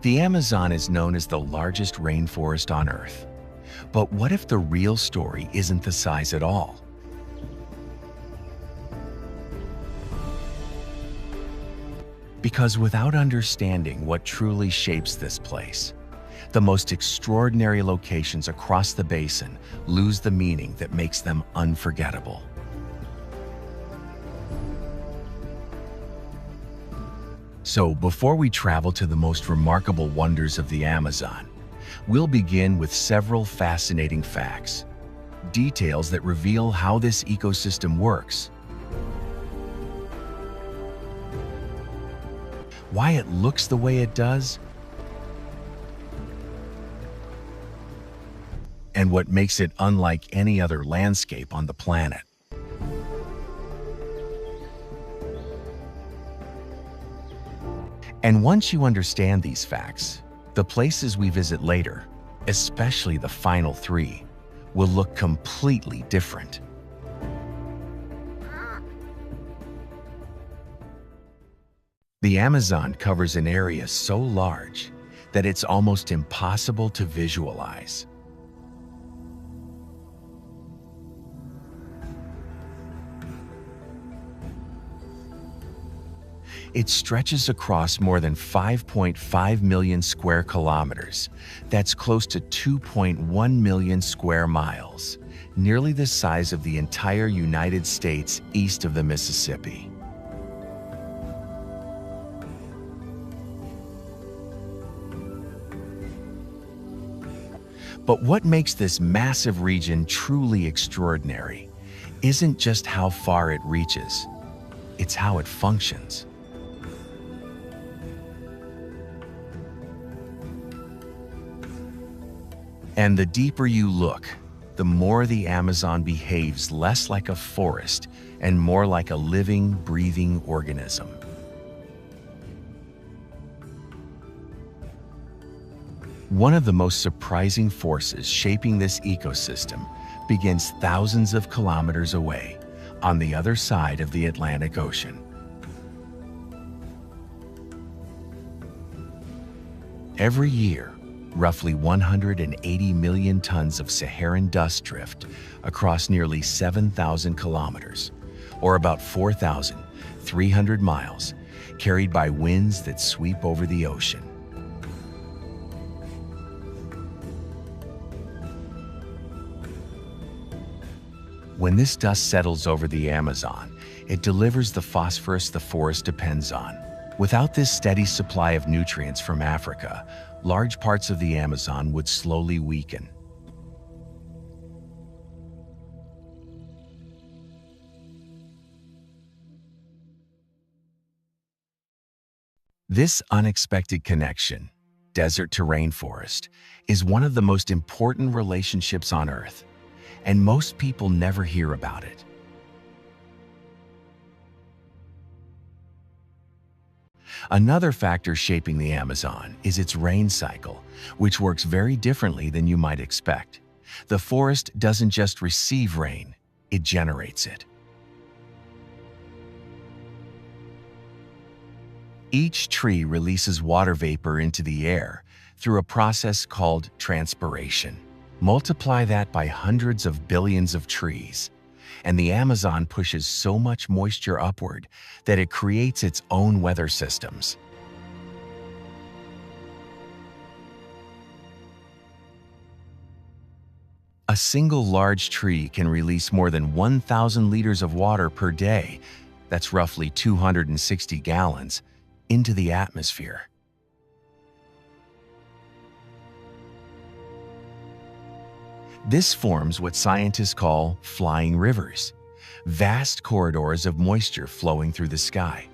The Amazon is known as the largest rainforest on Earth. But what if the real story isn't the size at all? Because without understanding what truly shapes this place, the most extraordinary locations across the basin lose the meaning that makes them unforgettable. So before we travel to the most remarkable wonders of the Amazon, we'll begin with several fascinating facts, details that reveal how this ecosystem works, why it looks the way it does, and what makes it unlike any other landscape on the planet. And once you understand these facts, the places we visit later, especially the final three, will look completely different. The Amazon covers an area so large that it's almost impossible to visualize. It stretches across more than 5.5 million square kilometers. That's close to 2.1 million square miles, nearly the size of the entire United States east of the Mississippi. But what makes this massive region truly extraordinary isn't just how far it reaches, it's how it functions. And the deeper you look, the more the Amazon behaves less like a forest and more like a living, breathing organism. One of the most surprising forces shaping this ecosystem begins thousands of kilometers away, on the other side of the Atlantic Ocean. Every year, roughly 180 million tons of Saharan dust drift across nearly 7,000 kilometers, or about 4,300 miles, carried by winds that sweep over the ocean. When this dust settles over the Amazon, it delivers the phosphorus the forest depends on. Without this steady supply of nutrients from Africa, large parts of the Amazon would slowly weaken. This unexpected connection, desert to rainforest, is one of the most important relationships on Earth, and most people never hear about it. Another factor shaping the Amazon is its rain cycle, which works very differently than you might expect. The forest doesn't just receive rain, it generates it. Each tree releases water vapor into the air through a process called transpiration. Multiply that by hundreds of billions of trees, and the Amazon pushes so much moisture upward that it creates its own weather systems. A single large tree can release more than 1,000 liters of water per day, that's roughly 260 gallons, into the atmosphere. This forms what scientists call flying rivers, vast corridors of moisture flowing through the sky.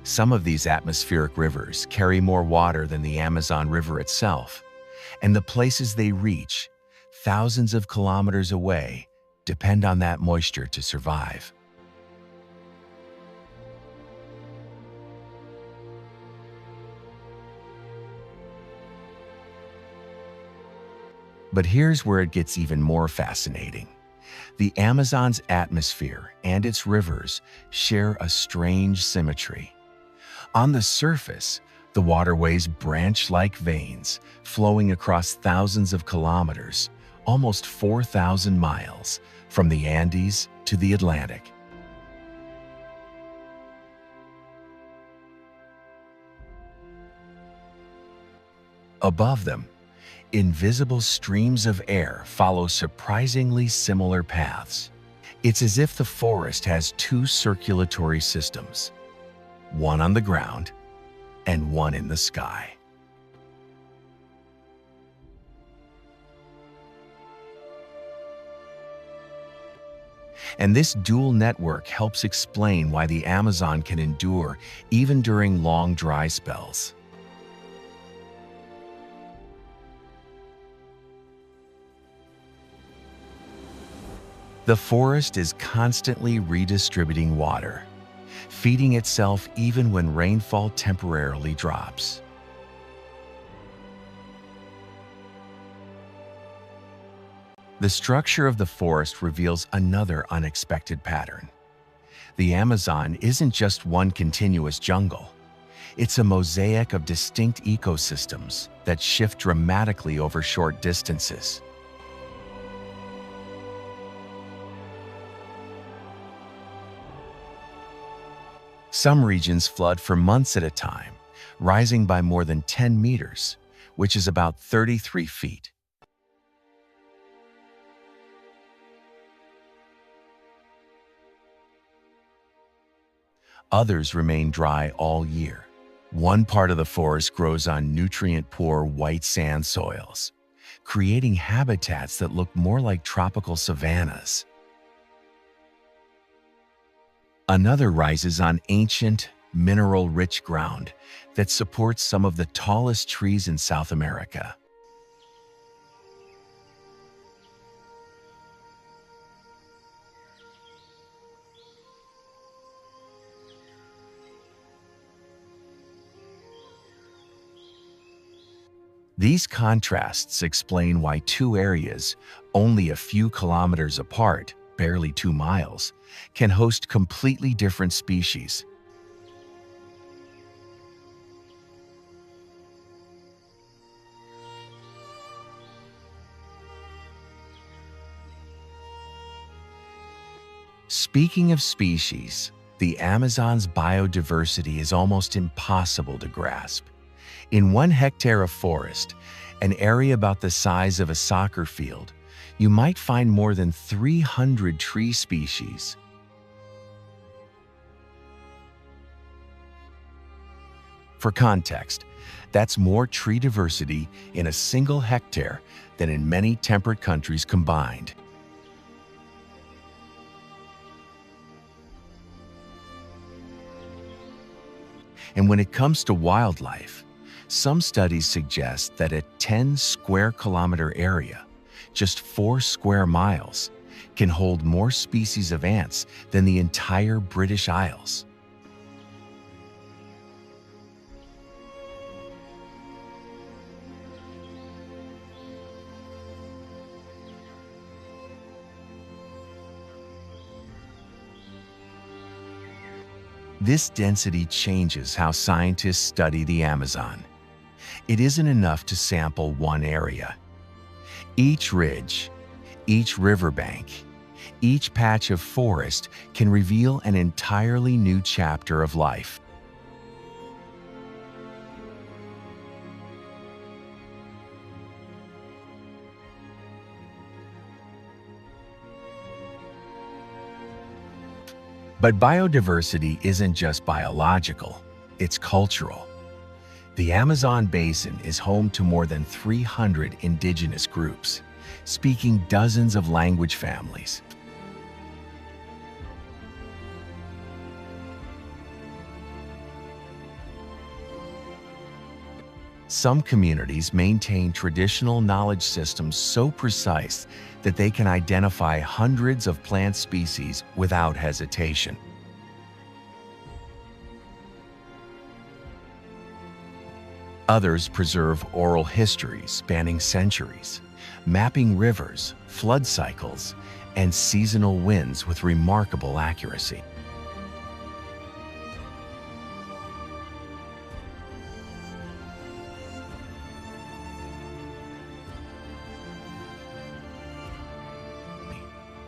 Some of these atmospheric rivers carry more water than the Amazon River itself, and the places they reach, thousands of kilometers away, depend on that moisture to survive. But here's where it gets even more fascinating. The Amazon's atmosphere and its rivers share a strange symmetry. On the surface, The waterways branch like veins, flowing across thousands of kilometers, almost 4,000 miles, from the Andes to the Atlantic. Above them, invisible streams of air follow surprisingly similar paths. It's as if the forest has two circulatory systems, one on the ground and one in the sky. And this dual network helps explain why the Amazon can endure even during long dry spells. The forest is constantly redistributing water, feeding itself even when rainfall temporarily drops. The structure of the forest reveals another unexpected pattern. The Amazon isn't just one continuous jungle. It's a mosaic of distinct ecosystems that shift dramatically over short distances. Some regions flood for months at a time, rising by more than 10 meters, which is about 33 feet. Others remain dry all year. One part of the forest grows on nutrient-poor white sand soils, creating habitats that look more like tropical savannas. Another rises on ancient, mineral-rich ground that supports some of the tallest trees in South America. These contrasts explain why two areas, only a few kilometers apart, barely 2 miles, can host completely different species. Speaking of species, the Amazon's biodiversity is almost impossible to grasp. In 1 hectare of forest, an area about the size of a soccer field, you might find more than 300 tree species. For context, that's more tree diversity in a single hectare than in many temperate countries combined. And when it comes to wildlife, some studies suggest that a 10 square kilometer area, just 4 square miles, can hold more species of ants than the entire British Isles. This density changes how scientists study the Amazon. It isn't enough to sample one area. Each ridge, each riverbank, each patch of forest can reveal an entirely new chapter of life. But biodiversity isn't just biological, it's cultural. The Amazon basin is home to more than 300 indigenous groups, speaking dozens of language families. Some communities maintain traditional knowledge systems so precise that they can identify hundreds of plant species without hesitation. Others preserve oral histories spanning centuries, mapping rivers, flood cycles, and seasonal winds with remarkable accuracy.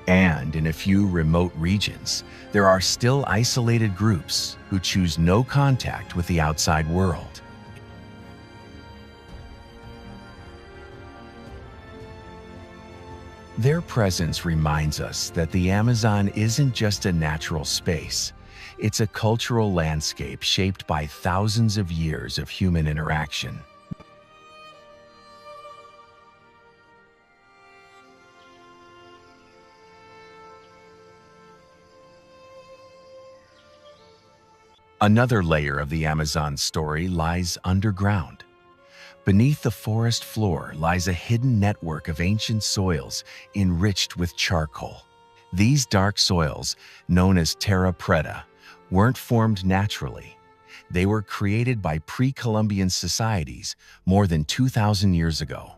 And in a few remote regions, there are still isolated groups who choose no contact with the outside world. Their presence reminds us that the Amazon isn't just a natural space. It's a cultural landscape shaped by thousands of years of human interaction. Another layer of the Amazon story lies underground. Beneath the forest floor lies a hidden network of ancient soils enriched with charcoal. These dark soils, known as terra preta, weren't formed naturally. They were created by pre-Columbian societies more than 2,000 years ago.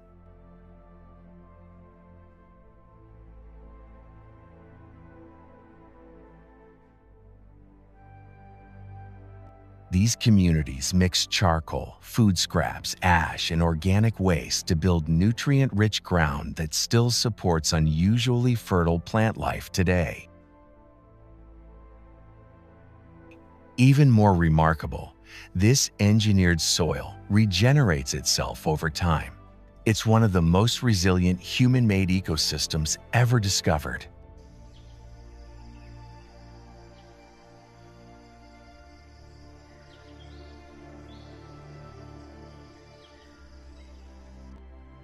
These communities mix charcoal, food scraps, ash, and organic waste to build nutrient-rich ground that still supports unusually fertile plant life today. Even more remarkable, this engineered soil regenerates itself over time. It's one of the most resilient human-made ecosystems ever discovered.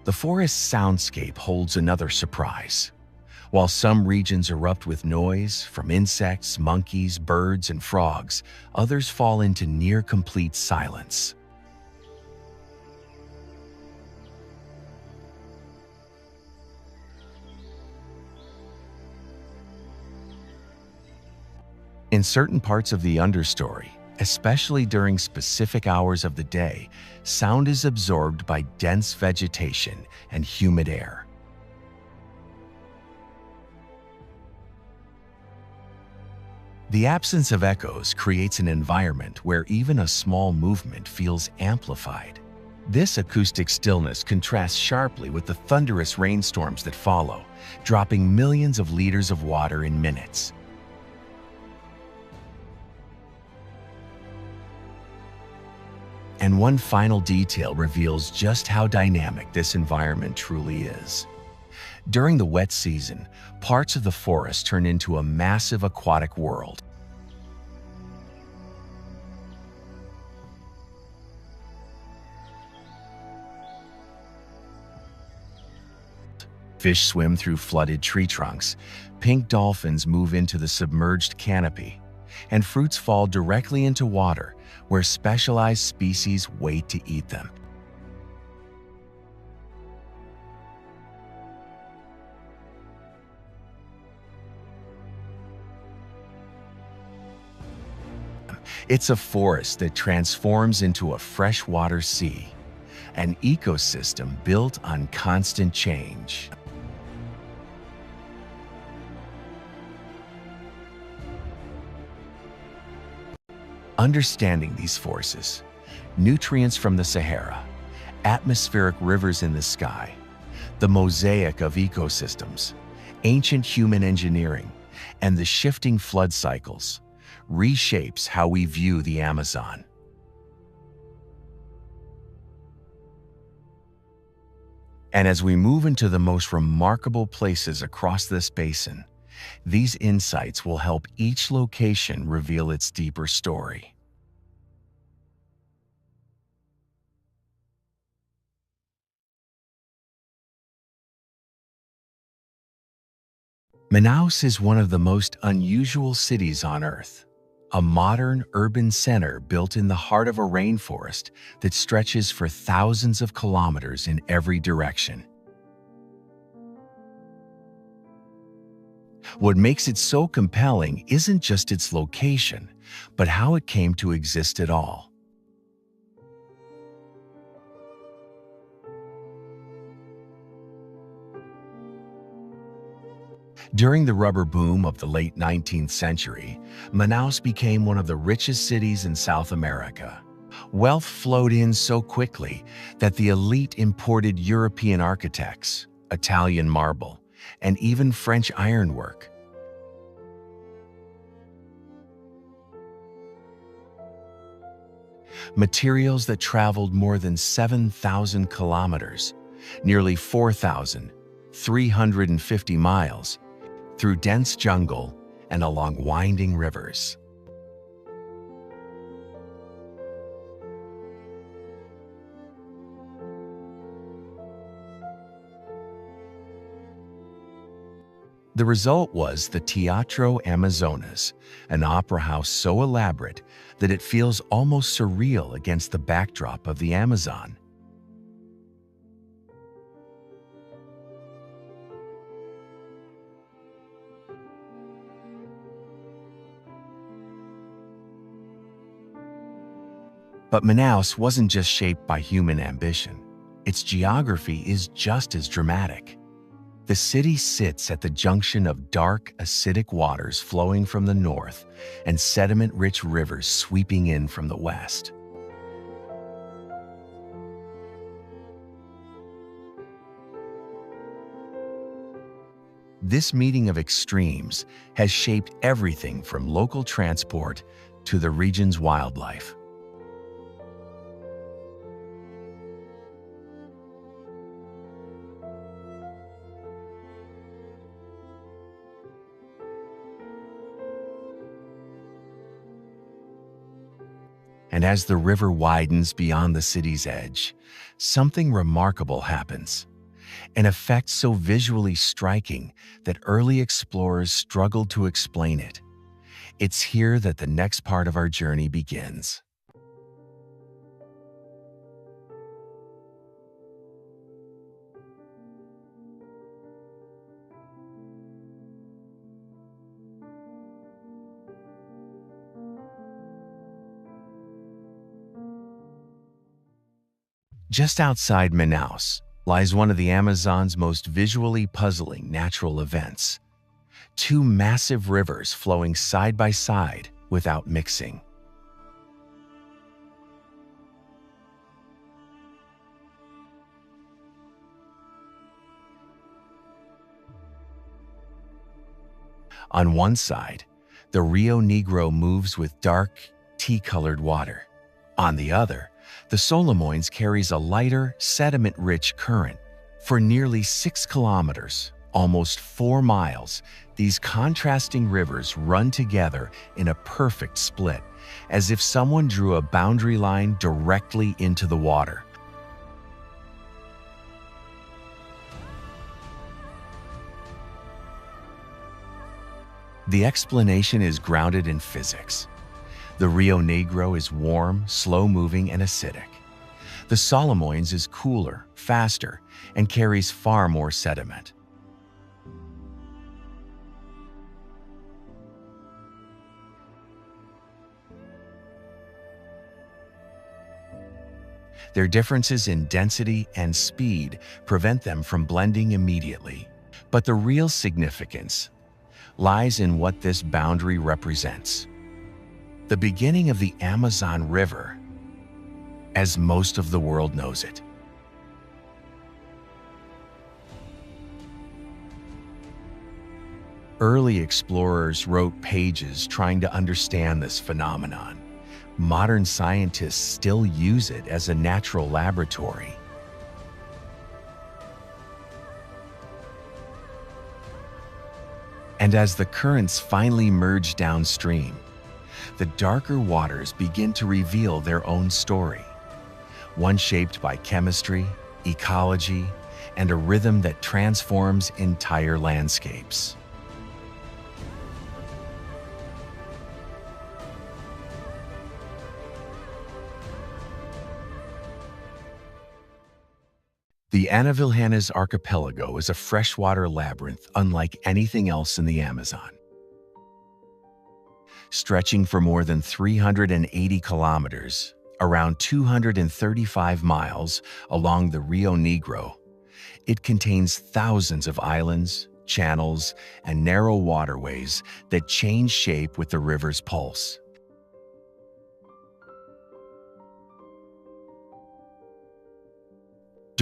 The forest soundscape holds another surprise. While some regions erupt with noise from insects, monkeys, birds, and frogs, others fall into near-complete silence. In certain parts of the understory, especially during specific hours of the day, sound is absorbed by dense vegetation and humid air. The absence of echoes creates an environment where even a small movement feels amplified. This acoustic stillness contrasts sharply with the thunderous rainstorms that follow, dropping millions of liters of water in minutes. And one final detail reveals just how dynamic this environment truly is. During the wet season, parts of the forest turn into a massive aquatic world. Fish swim through flooded tree trunks, pink dolphins move into the submerged canopy, and fruits fall directly into water where specialized species wait to eat them. It's a forest that transforms into a freshwater sea, an ecosystem built on constant change. Understanding these forces, nutrients from the Sahara, atmospheric rivers in the sky, the mosaic of ecosystems, ancient human engineering, and the shifting flood cycles, reshapes how we view the Amazon. And as we move into the most remarkable places across this basin, these insights will help each location reveal its deeper story. Manaus is one of the most unusual cities on Earth, a modern urban center built in the heart of a rainforest that stretches for thousands of kilometers in every direction. What makes it so compelling isn't just its location, but how it came to exist at all. During the rubber boom of the late 19th century, Manaus became one of the richest cities in South America. Wealth flowed in so quickly that the elite imported European architects, Italian marble, and even French ironwork. Materials that traveled more than 7,000 kilometers, nearly 4,350 miles, through dense jungle and along winding rivers. The result was the Teatro Amazonas, an opera house so elaborate that it feels almost surreal against the backdrop of the Amazon. But Manaus wasn't just shaped by human ambition. Its geography is just as dramatic. The city sits at the junction of dark, acidic waters flowing from the north and sediment-rich rivers sweeping in from the west. This meeting of extremes has shaped everything from local transport to the region's wildlife. And as the river widens beyond the city's edge, something remarkable happens. An effect so visually striking that early explorers struggled to explain it. It's here that the next part of our journey begins. Just outside Manaus lies one of the Amazon's most visually puzzling natural events. Two massive rivers flowing side by side without mixing. On one side, the Rio Negro moves with dark, tea-colored water. On the other, the Solimões carries a lighter, sediment-rich current. For nearly 6 kilometers, almost 4 miles, these contrasting rivers run together in a perfect split, as if someone drew a boundary line directly into the water. The explanation is grounded in physics. The Rio Negro is warm, slow-moving, and acidic. The Solimões is cooler, faster, and carries far more sediment. Their differences in density and speed prevent them from blending immediately. But the real significance lies in what this boundary represents. The beginning of the Amazon River, as most of the world knows it. Early explorers wrote pages trying to understand this phenomenon. Modern scientists still use it as a natural laboratory. And as the currents finally merge downstream, the darker waters begin to reveal their own story, one shaped by chemistry, ecology, and a rhythm that transforms entire landscapes. The Anavilhanas Archipelago is a freshwater labyrinth unlike anything else in the Amazon. Stretching for more than 380 kilometers, around 235 miles along the Rio Negro, it contains thousands of islands, channels, and narrow waterways that change shape with the river's pulse.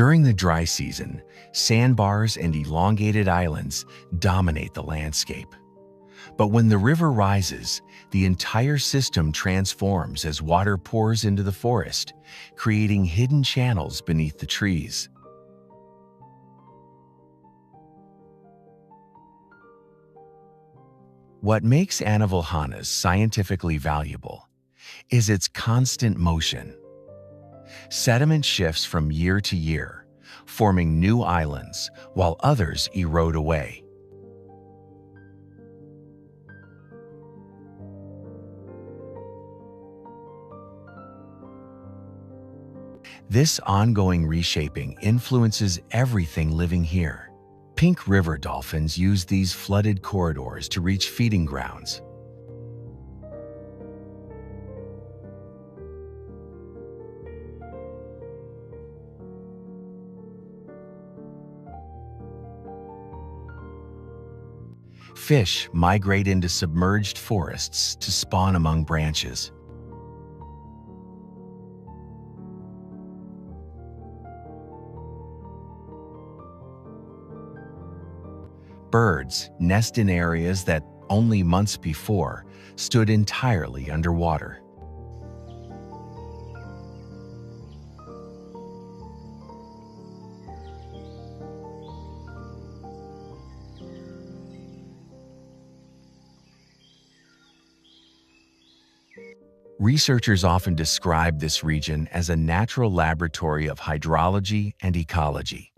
During the dry season, sandbars and elongated islands dominate the landscape. But when the river rises, the entire system transforms as water pours into the forest, creating hidden channels beneath the trees. What makes Anavilhanas scientifically valuable is its constant motion. Sediment shifts from year to year, forming new islands while others erode away. This ongoing reshaping influences everything living here. Pink river dolphins use these flooded corridors to reach feeding grounds. Fish migrate into submerged forests to spawn among branches. Birds nest in areas that only months before stood entirely underwater. Researchers often describe this region as a natural laboratory of hydrology and ecology.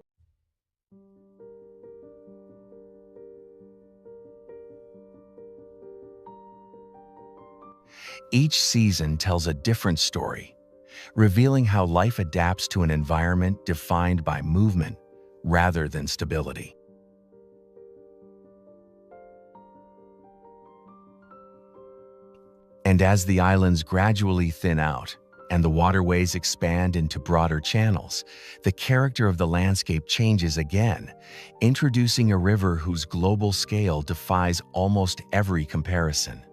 Each season tells a different story, revealing how life adapts to an environment defined by movement rather than stability. And as the islands gradually thin out and the waterways expand into broader channels, the character of the landscape changes again, introducing a river whose global scale defies almost every comparison.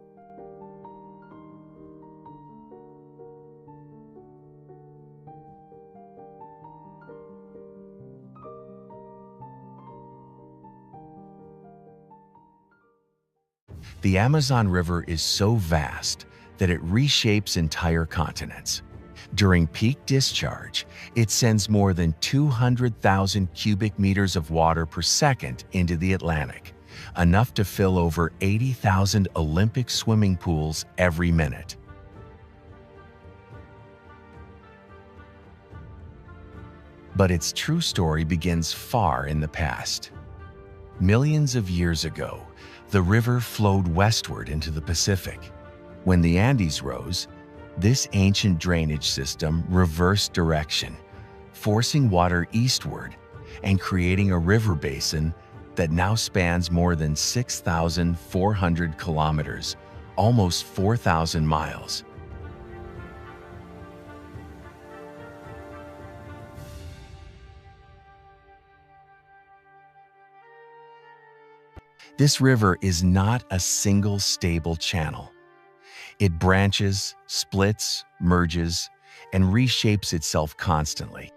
The Amazon River is so vast that it reshapes entire continents. During peak discharge, it sends more than 200,000 cubic meters of water per second into the Atlantic, enough to fill over 80,000 Olympic swimming pools every minute. But its true story begins far in the past. Millions of years ago, the river flowed westward into the Pacific. When the Andes rose, this ancient drainage system reversed direction, forcing water eastward and creating a river basin that now spans more than 6,400 kilometers, almost 4,000 miles. This river is not a single stable channel. It branches, splits, merges, and reshapes itself constantly.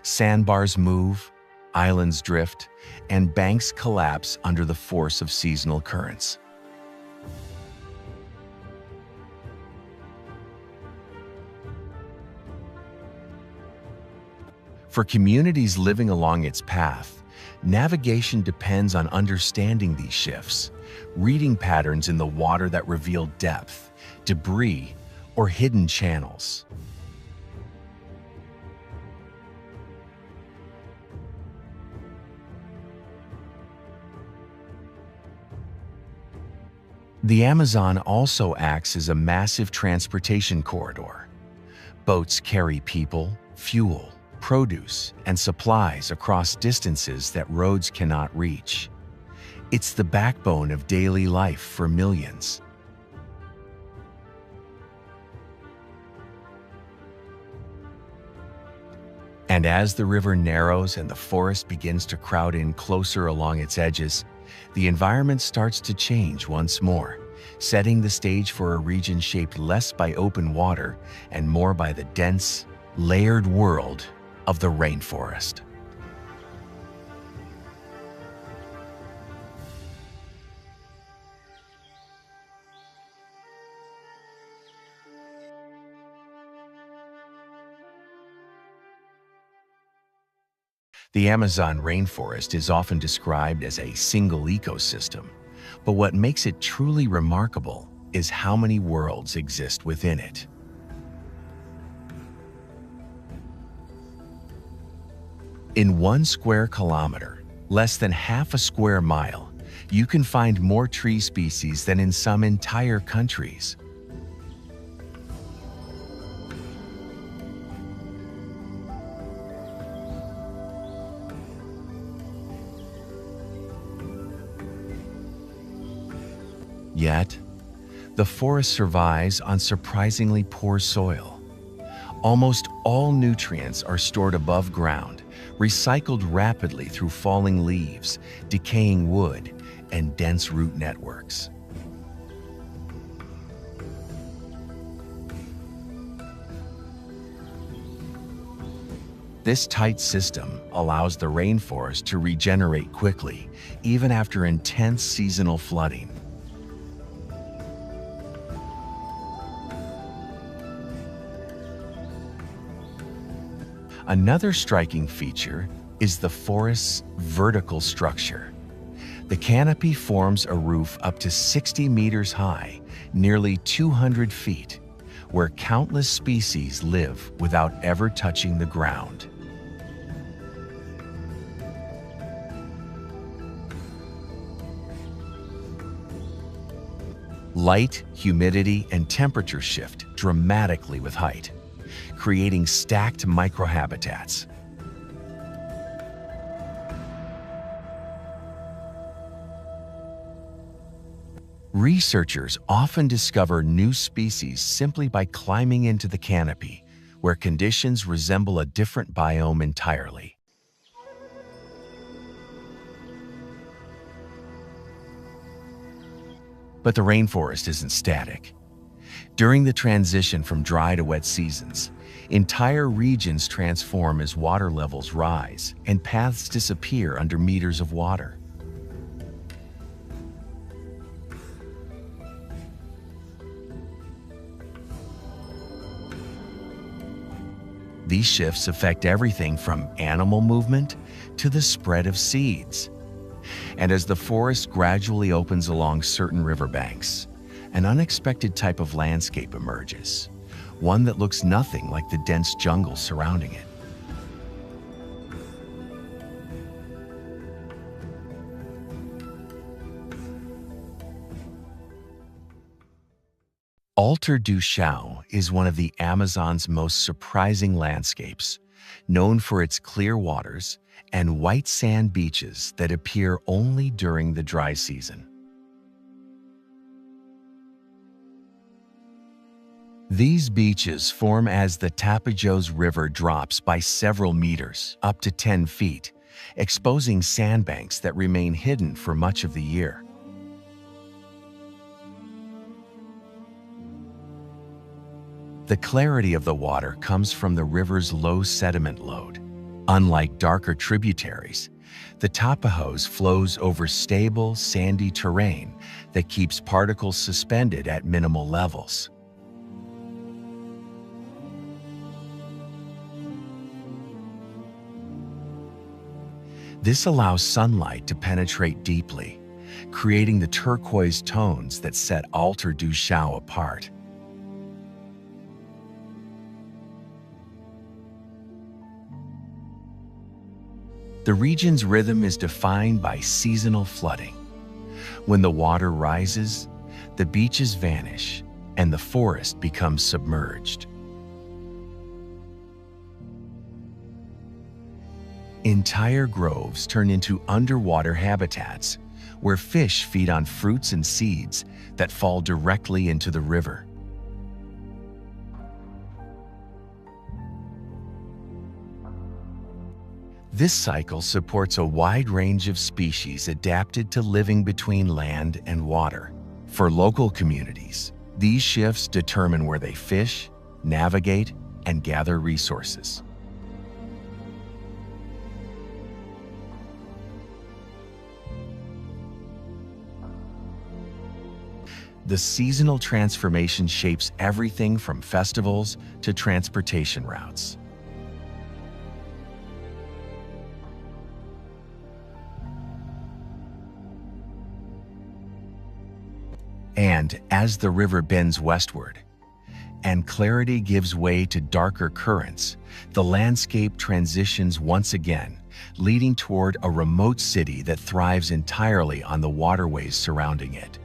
Sandbars move, islands drift, and banks collapse under the force of seasonal currents. For communities living along its path, navigation depends on understanding these shifts, reading patterns in the water that reveal depth, debris, or hidden channels. The Amazon also acts as a massive transportation corridor. Boats carry people, fuel, produce, and supplies across distances that roads cannot reach. It's the backbone of daily life for millions. And as the river narrows and the forest begins to crowd in closer along its edges, the environment starts to change once more, setting the stage for a region shaped less by open water and more by the dense, layered world of the rainforest. The Amazon rainforest is often described as a single ecosystem, but what makes it truly remarkable is how many worlds exist within it. In 1 square kilometer, less than half a square mile, you can find more tree species than in some entire countries. Yet, the forest survives on surprisingly poor soil. Almost all nutrients are stored above ground, recycled rapidly through falling leaves, decaying wood, and dense root networks. This tight system allows the rainforest to regenerate quickly, even after intense seasonal flooding. Another striking feature is the forest's vertical structure. The canopy forms a roof up to 60 meters high, nearly 200 feet, where countless species live without ever touching the ground. Light, humidity, and temperature shift dramatically with height, creating stacked microhabitats. Researchers often discover new species simply by climbing into the canopy, where conditions resemble a different biome entirely. But the rainforest isn't static. During the transition from dry to wet seasons, entire regions transform as water levels rise and paths disappear under meters of water. These shifts affect everything from animal movement to the spread of seeds. And as the forest gradually opens along certain riverbanks, an unexpected type of landscape emerges, one that looks nothing like the dense jungle surrounding it. Alter do Chão is one of the Amazon's most surprising landscapes, known for its clear waters and white sand beaches that appear only during the dry season. These beaches form as the Tapajós River drops by several meters, up to 10 feet, exposing sandbanks that remain hidden for much of the year. The clarity of the water comes from the river's low sediment load. Unlike darker tributaries, the Tapajós flows over stable, sandy terrain that keeps particles suspended at minimal levels. This allows sunlight to penetrate deeply, creating the turquoise tones that set Alter do Chão apart. The region's rhythm is defined by seasonal flooding. When the water rises, the beaches vanish and the forest becomes submerged. Entire groves turn into underwater habitats where fish feed on fruits and seeds that fall directly into the river. This cycle supports a wide range of species adapted to living between land and water. For local communities, these shifts determine where they fish, navigate, and gather resources. The seasonal transformation shapes everything from festivals to transportation routes. And as the river bends westward, and clarity gives way to darker currents, the landscape transitions once again, leading toward a remote city that thrives entirely on the waterways surrounding it.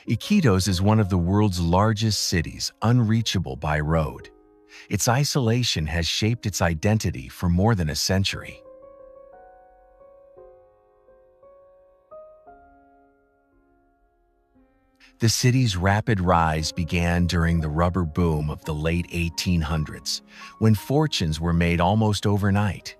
Iquitos is one of the world's largest cities, unreachable by road. Its isolation has shaped its identity for more than a century. The city's rapid rise began during the rubber boom of the late 1800s, when fortunes were made almost overnight.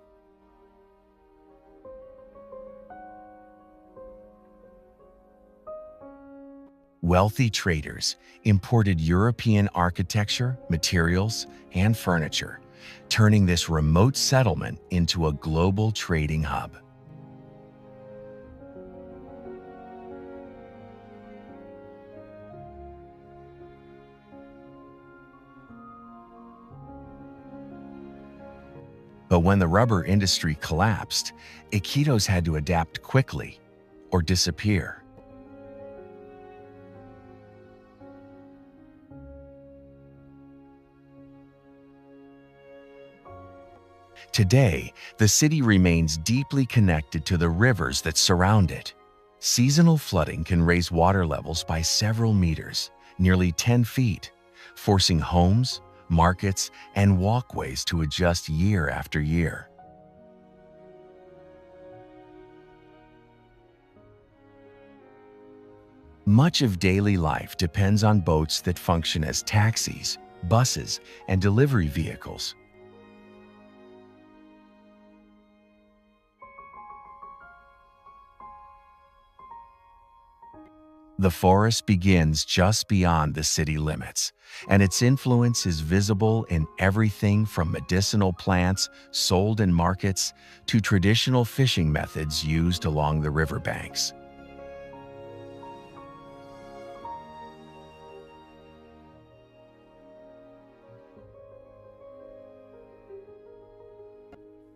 Wealthy traders imported European architecture, materials, and furniture, turning this remote settlement into a global trading hub. But when the rubber industry collapsed, Iquitos had to adapt quickly or disappear. Today, the city remains deeply connected to the rivers that surround it. Seasonal flooding can raise water levels by several meters, nearly 10 feet, forcing homes, markets, and walkways to adjust year after year. Much of daily life depends on boats that function as taxis, buses, and delivery vehicles. The forest begins just beyond the city limits, and its influence is visible in everything from medicinal plants sold in markets to traditional fishing methods used along the riverbanks.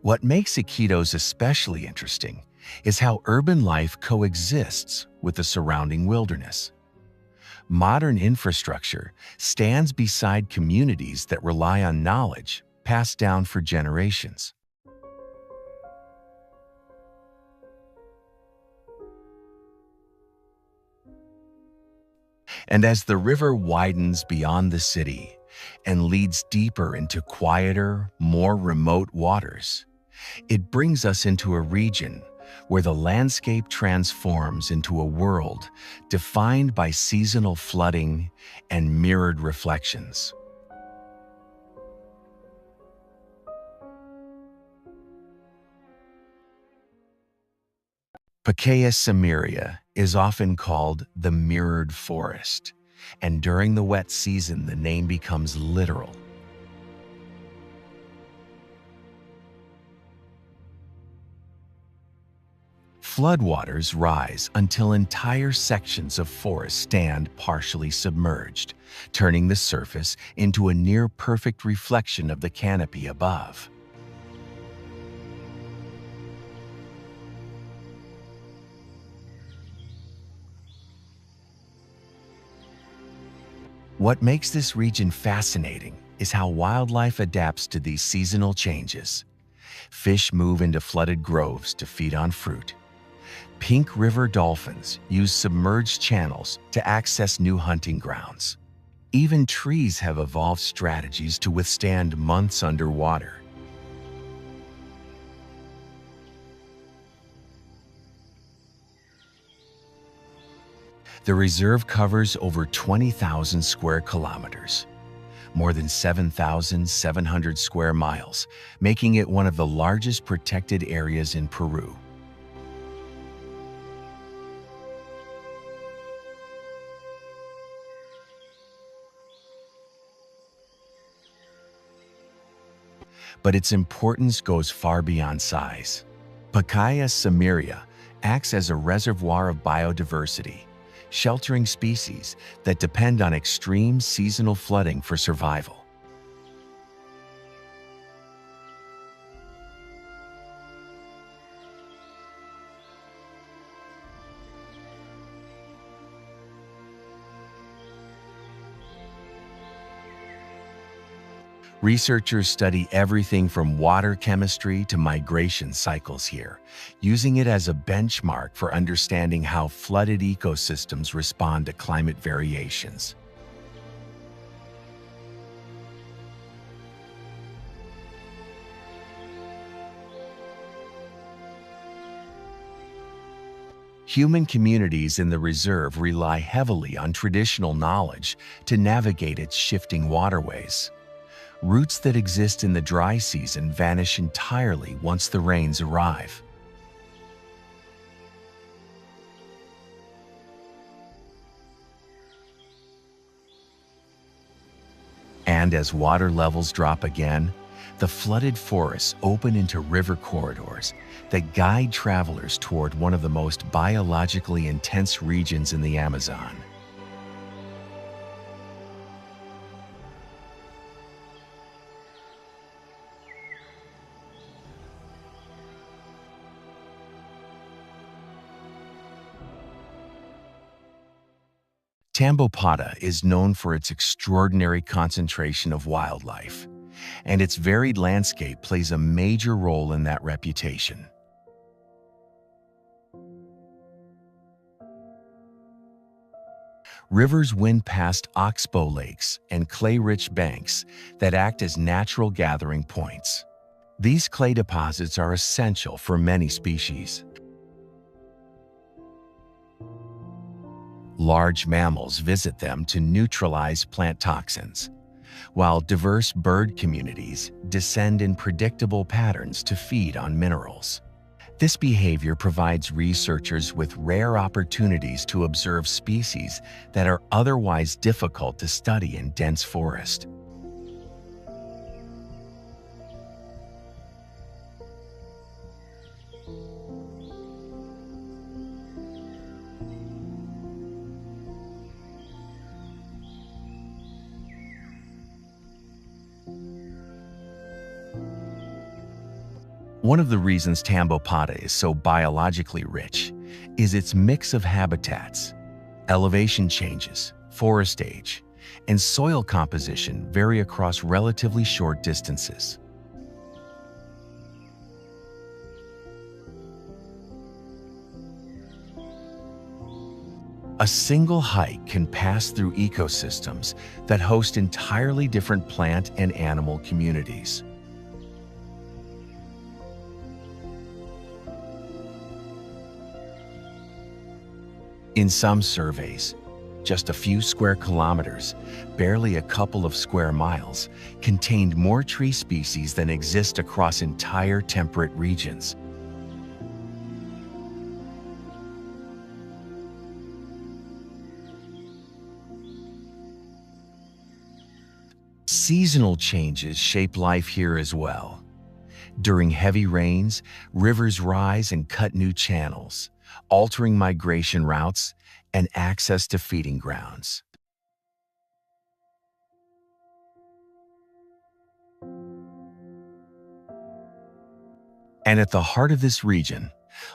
What makes Iquitos especially interesting is how urban life coexists with the surrounding wilderness. Modern infrastructure stands beside communities that rely on knowledge passed down for generations. And as the river widens beyond the city and leads deeper into quieter, more remote waters, it brings us into a region where the landscape transforms into a world defined by seasonal flooding and mirrored reflections. Pacaya semiria is often called the mirrored forest, and during the wet season the name becomes literal. Floodwaters rise until entire sections of forest stand partially submerged, turning the surface into a near-perfect reflection of the canopy above. What makes this region fascinating is how wildlife adapts to these seasonal changes. Fish move into flooded groves to feed on fruit. Pink river dolphins use submerged channels to access new hunting grounds. Even trees have evolved strategies to withstand months underwater. The reserve covers over 20,000 square kilometers, more than 7,700 square miles, making it one of the largest protected areas in Peru. But its importance goes far beyond size. Pacaya samiria acts as a reservoir of biodiversity, sheltering species that depend on extreme seasonal flooding for survival. Researchers study everything from water chemistry to migration cycles here, using it as a benchmark for understanding how flooded ecosystems respond to climate variations. Human communities in the reserve rely heavily on traditional knowledge to navigate its shifting waterways. Routes that exist in the dry season vanish entirely once the rains arrive. And as water levels drop again, the flooded forests open into river corridors that guide travelers toward one of the most biologically intense regions in the Amazon. Tambopata is known for its extraordinary concentration of wildlife, and its varied landscape plays a major role in that reputation. Rivers wind past oxbow lakes and clay-rich banks that act as natural gathering points. These clay deposits are essential for many species. Large mammals visit them to neutralize plant toxins, while diverse bird communities descend in predictable patterns to feed on minerals. This behavior provides researchers with rare opportunities to observe species that are otherwise difficult to study in dense forest. One of the reasons Tambopata is so biologically rich is its mix of habitats. Elevation changes, forest age, and soil composition vary across relatively short distances. A single hike can pass through ecosystems that host entirely different plant and animal communities. In some surveys, just a few square kilometers, barely a couple of square miles, contained more tree species than exist across entire temperate regions. Seasonal changes shape life here as well. During heavy rains, rivers rise and cut new channels, altering migration routes and access to feeding grounds. And at the heart of this region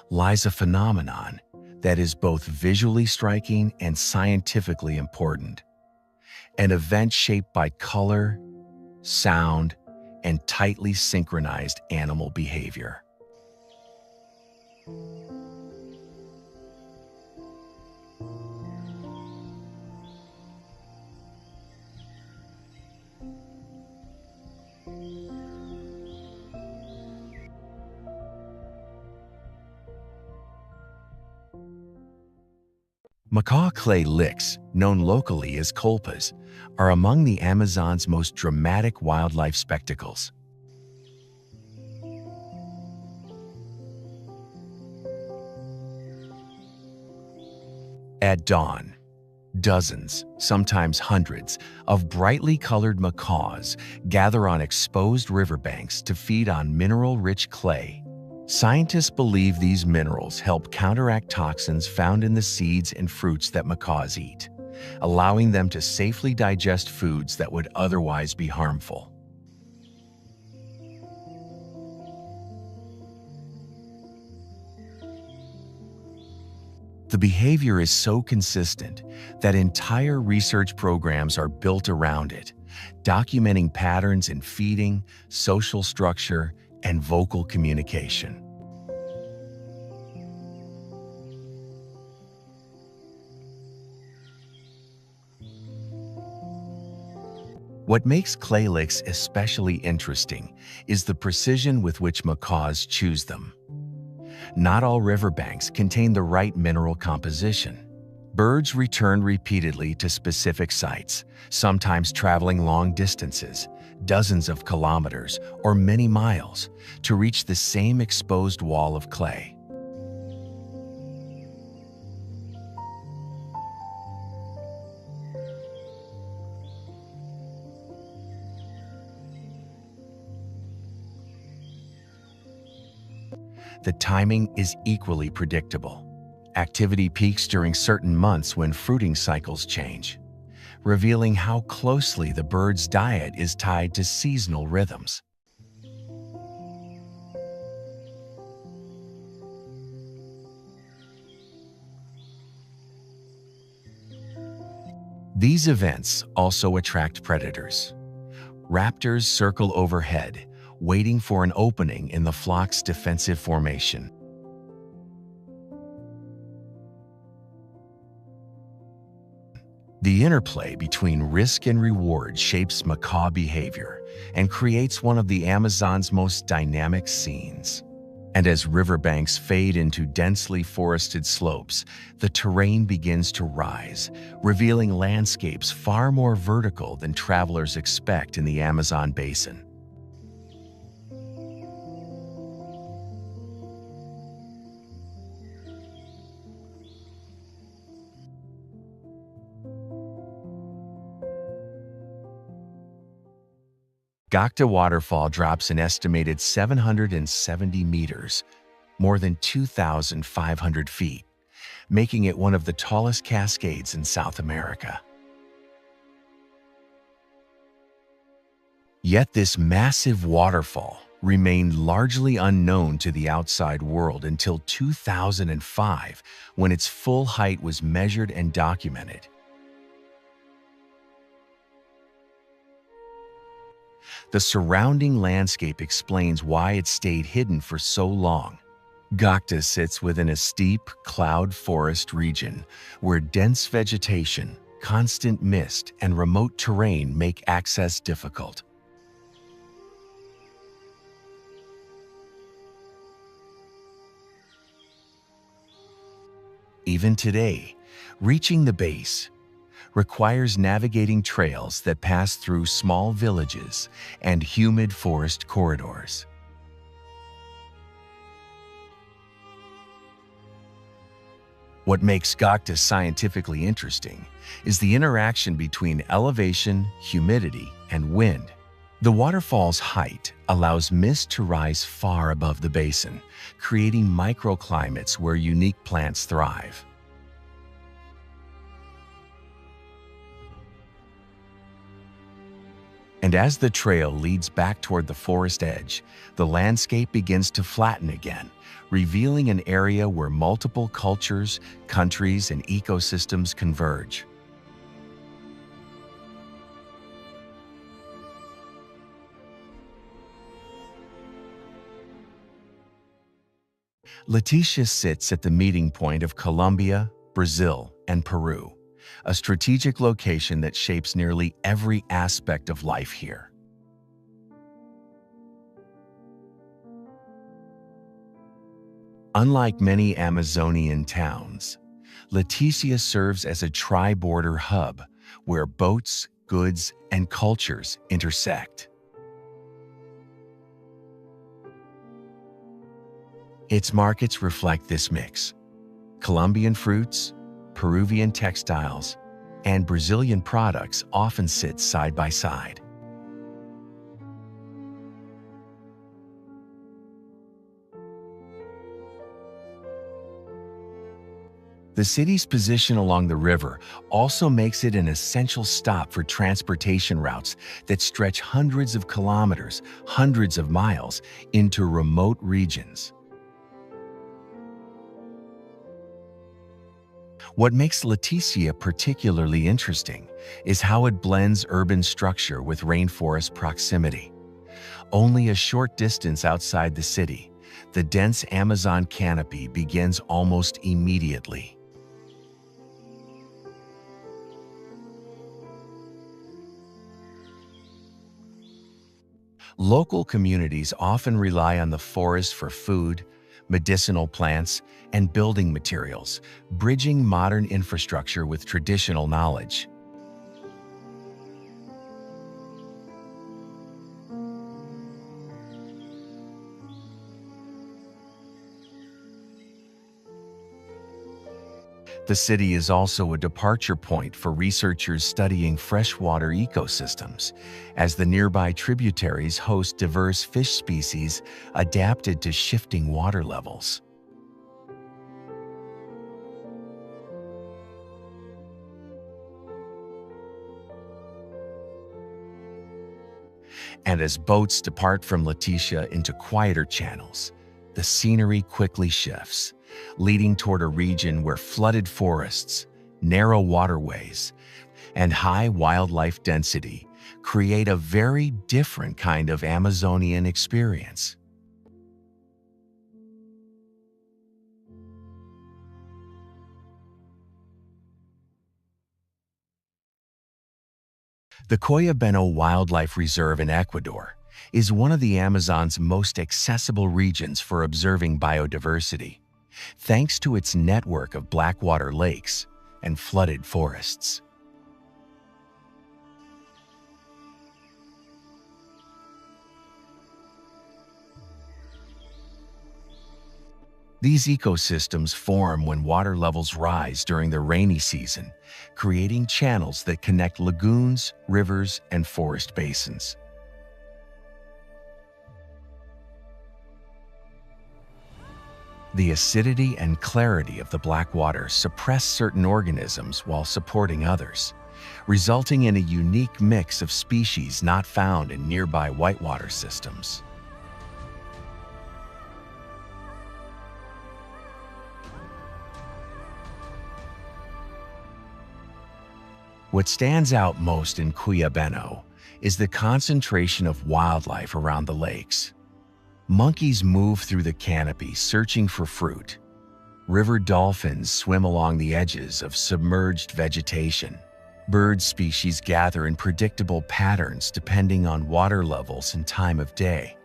lies a phenomenon that is both visually striking and scientifically important. An event shaped by color, sound, and tightly synchronized animal behavior. Macaw clay licks, known locally as colpas, are among the Amazon's most dramatic wildlife spectacles. At dawn, dozens, sometimes hundreds, of brightly colored macaws gather on exposed riverbanks to feed on mineral-rich clay. Scientists believe these minerals help counteract toxins found in the seeds and fruits that macaws eat, allowing them to safely digest foods that would otherwise be harmful. The behavior is so consistent that entire research programs are built around it, documenting patterns in feeding, social structure, and vocal communication. What makes clay licks especially interesting is the precision with which macaws choose them. Not all riverbanks contain the right mineral composition. Birds return repeatedly to specific sites, sometimes traveling long distances, dozens of kilometers or many miles, to reach the same exposed wall of clay. The timing is equally predictable. Activity peaks during certain months when fruiting cycles change, revealing how closely the bird's diet is tied to seasonal rhythms. These events also attract predators. Raptors circle overhead, waiting for an opening in the flock's defensive formation. The interplay between risk and reward shapes macaw behavior and creates one of the Amazon's most dynamic scenes. And as riverbanks fade into densely forested slopes, the terrain begins to rise, revealing landscapes far more vertical than travelers expect in the Amazon basin. Gokta Waterfall drops an estimated 770 meters, more than 2,500 feet, making it one of the tallest cascades in South America. Yet this massive waterfall remained largely unknown to the outside world until 2005, when its full height was measured and documented. The surrounding landscape explains why it stayed hidden for so long. Gokta sits within a steep, cloud forest region where dense vegetation, constant mist, and remote terrain make access difficult. Even today, reaching the base requires navigating trails that pass through small villages and humid forest corridors. What makes Gokta scientifically interesting is the interaction between elevation, humidity, and wind. The waterfall's height allows mist to rise far above the basin, creating microclimates where unique plants thrive. And as the trail leads back toward the forest edge, the landscape begins to flatten again, revealing an area where multiple cultures, countries, and ecosystems converge. Leticia sits at the meeting point of Colombia, Brazil, and Peru, a strategic location that shapes nearly every aspect of life here. Unlike many Amazonian towns, Leticia serves as a tri-border hub where boats, goods, and cultures intersect. Its markets reflect this mix. Colombian fruits, Peruvian textiles, and Brazilian products often sit side by side. The city's position along the river also makes it an essential stop for transportation routes that stretch hundreds of kilometers, hundreds of miles, into remote regions. What makes Leticia particularly interesting is how it blends urban structure with rainforest proximity. Only a short distance outside the city, the dense Amazon canopy begins almost immediately. Local communities often rely on the forest for food, medicinal plants, and building materials, bridging modern infrastructure with traditional knowledge. The city is also a departure point for researchers studying freshwater ecosystems, as the nearby tributaries host diverse fish species adapted to shifting water levels. And as boats depart from Leticia into quieter channels, the scenery quickly shifts, leading toward a region where flooded forests, narrow waterways, and high wildlife density create a very different kind of Amazonian experience. The Coyabeno Wildlife Reserve in Ecuador is one of the Amazon's most accessible regions for observing biodiversity, thanks to its network of blackwater lakes and flooded forests. These ecosystems form when water levels rise during the rainy season, creating channels that connect lagoons, rivers, and forest basins. The acidity and clarity of the black water suppress certain organisms while supporting others, resulting in a unique mix of species not found in nearby whitewater systems. What stands out most in Cuyabeno is the concentration of wildlife around the lakes. Monkeys move through the canopy searching for fruit. River dolphins swim along the edges of submerged vegetation. Bird species gather in predictable patterns depending on water levels and time of day.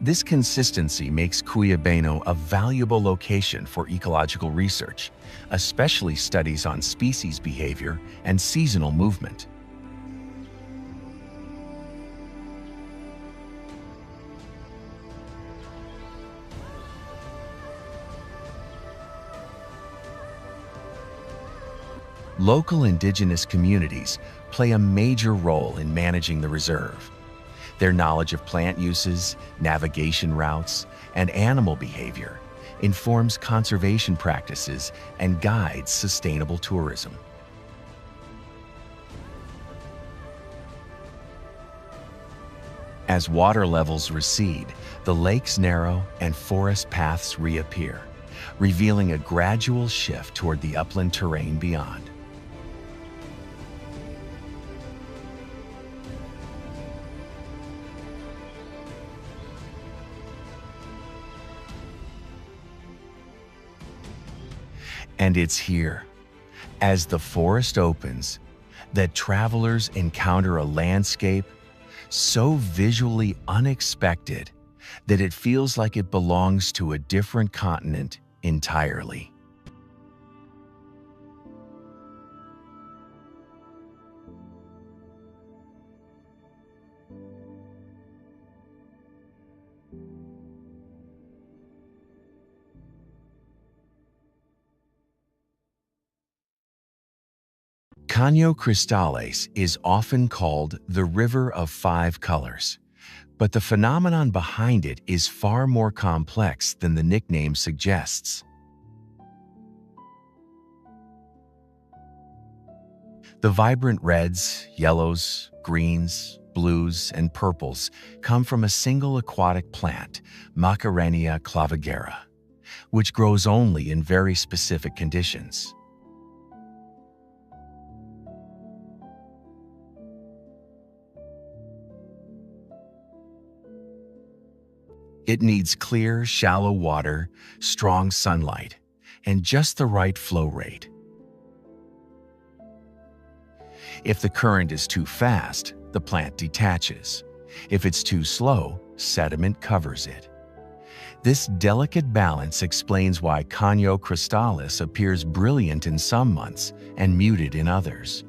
This consistency makes Cuyabeno a valuable location for ecological research, especially studies on species behavior and seasonal movement. Local indigenous communities play a major role in managing the reserve. Their knowledge of plant uses, navigation routes, and animal behavior informs conservation practices and guides sustainable tourism. As water levels recede, the lakes narrow and forest paths reappear, revealing a gradual shift toward the upland terrain beyond. And it's here, as the forest opens, that travelers encounter a landscape so visually unexpected that it feels like it belongs to a different continent entirely. Caño Cristales is often called the River of Five Colors, but the phenomenon behind it is far more complex than the nickname suggests. The vibrant reds, yellows, greens, blues, and purples come from a single aquatic plant, Macarenia clavigera, which grows only in very specific conditions. It needs clear, shallow water, strong sunlight, and just the right flow rate. If the current is too fast, the plant detaches. If it's too slow, sediment covers it. This delicate balance explains why Caño Cristales appears brilliant in some months and muted in others.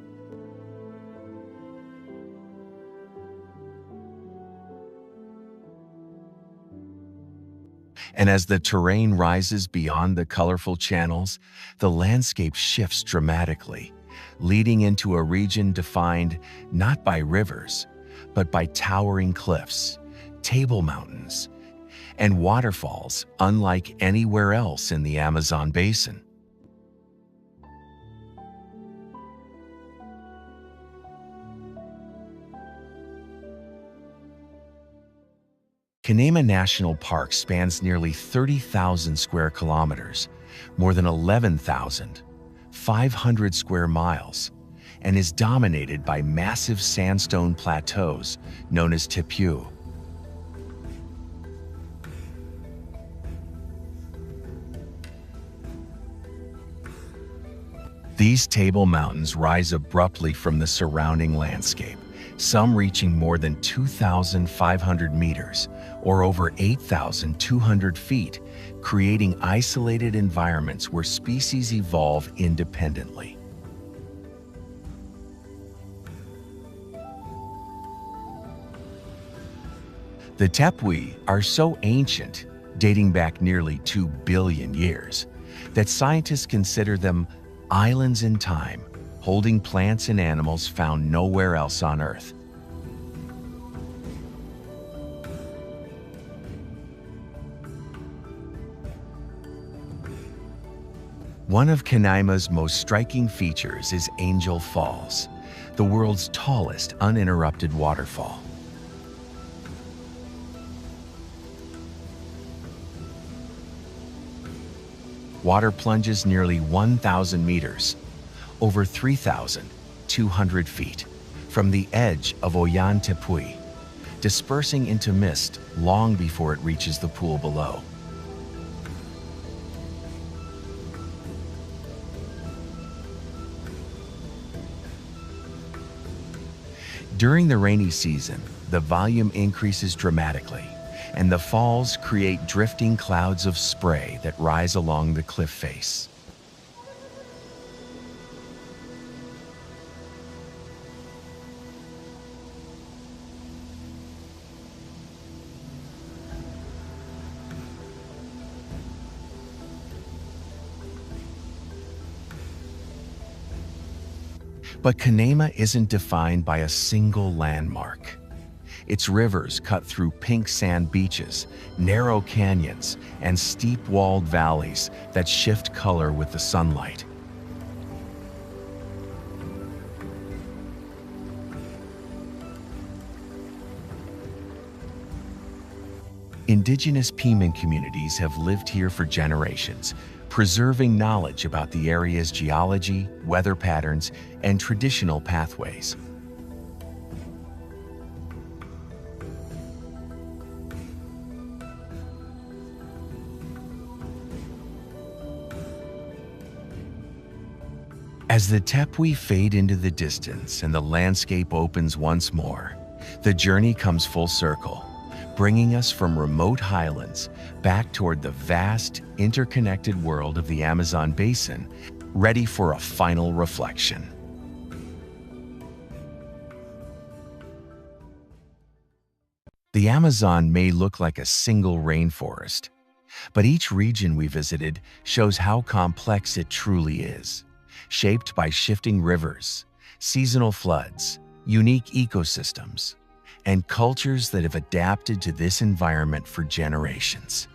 And as the terrain rises beyond the colorful channels, the landscape shifts dramatically, leading into a region defined not by rivers, but by towering cliffs, table mountains, and waterfalls unlike anywhere else in the Amazon basin. Canaima National Park spans nearly 30,000 square kilometers, more than 11,500 square miles, and is dominated by massive sandstone plateaus known as tepu. These table mountains rise abruptly from the surrounding landscape, some reaching more than 2,500 meters, or over 8,200 feet, creating isolated environments where species evolve independently. The Tepui are so ancient, dating back nearly 2 billion years, that scientists consider them islands in time, holding plants and animals found nowhere else on Earth. One of Canaima's most striking features is Angel Falls, the world's tallest uninterrupted waterfall. Water plunges nearly 1,000 meters, over 3,200 feet, from the edge of Oyan Tepui, dispersing into mist long before it reaches the pool below. During the rainy season, the volume increases dramatically, and the falls create drifting clouds of spray that rise along the cliff face. But Canaima isn't defined by a single landmark. Its rivers cut through pink sand beaches, narrow canyons, and steep-walled valleys that shift color with the sunlight. Indigenous Pima communities have lived here for generations, preserving knowledge about the area's geology, weather patterns, and traditional pathways. As the Tepui fade into the distance and the landscape opens once more, The journey comes full circle, bringing us from remote highlands back toward the vast, interconnected world of the Amazon basin, ready for a final reflection. The Amazon may look like a single rainforest, but each region we visited shows how complex it truly is, shaped by shifting rivers, seasonal floods, unique ecosystems, and cultures that have adapted to this environment for generations.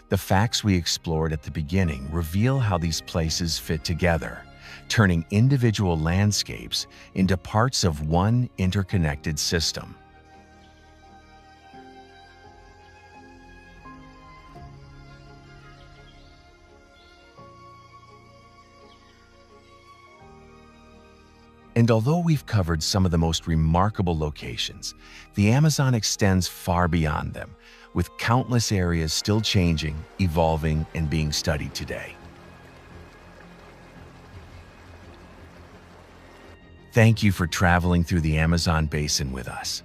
The facts we explored at the beginning reveal how these places fit together, turning individual landscapes into parts of one interconnected system. And although we've covered some of the most remarkable locations, the Amazon extends far beyond them, with countless areas still changing, evolving, and being studied today. Thank you for traveling through the Amazon basin with us.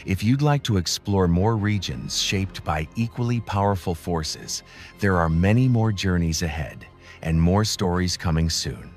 If you'd like to explore more regions shaped by equally powerful forces, there are many more journeys ahead and more stories coming soon.